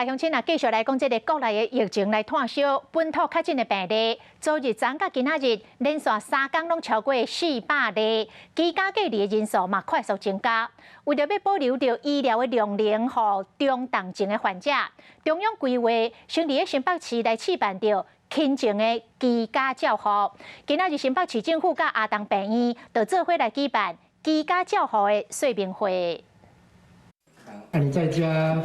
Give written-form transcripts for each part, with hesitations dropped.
来乡亲啊，继续来讲这个国内的疫情来探烧本土确诊的病例。昨日昨到今仔日，连续3天拢超过400例，居家隔离的人数嘛快速增加。为着要保留着医疗的量能和中重症的患者，中央规划先伫新北市来试办着轻症的居家照护。今仔日新北市政府甲阿东病院就做伙来举办居家照护的说明会。 那你在家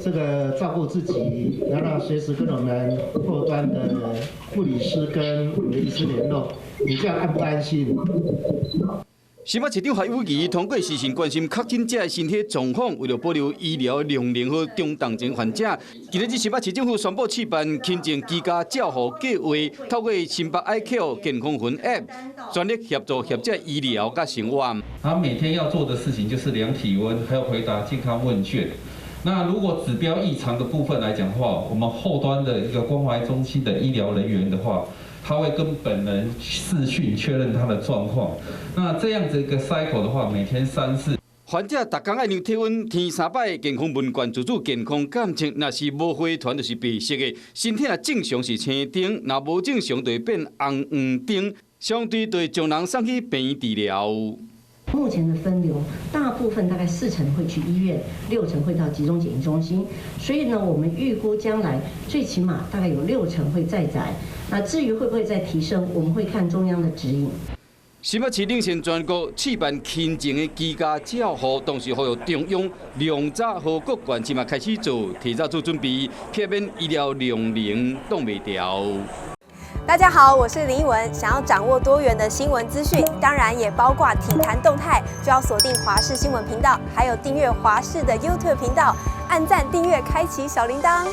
这个照顾自己，然后随时跟我们后端的护理师跟我们的医师联络，你这样安不安心？ 新北市长蔡武仪通过时程关心确诊者的身体状况，为了保留医疗量能和中重症患者，今日新北市政府宣布试办轻症居家照护计划，透过新北 IQ 健康云 App， 全力协助患者医疗甲生活。他每天要做的事情就是量体温，还有回答健康问卷。那如果指标异常的部分来讲的话，我们后端的一个关怀中心的医疗人员的话。 他会跟本人视讯确认他的状况。那这样子一个 cycle 的话，每天3次。患者逐工爱量体温，填3摆健康问卷，自主健康检测。若是无回传，就是白色的。身体若正常是青灯，若无正常就会变红黄灯。相对就会将人送去病院治疗。 目前的分流，大部分大概4成会去医院，6成会到集中检疫中心。所以呢，我们预估将来最起码大概有6成会在宅。那至于会不会再提升，我们会看中央的指引。 新北市领先全国试办轻症的居家照护，同时呼吁中央量早和各县市嘛开始做，提早做准备，避免医疗量能挡袂掉。 大家好，我是林依文。想要掌握多元的新闻资讯，当然也包括体坛动态，就要锁定华视新闻频道，还有订阅华视的 YouTube 频道，按赞、订阅、开启小铃铛。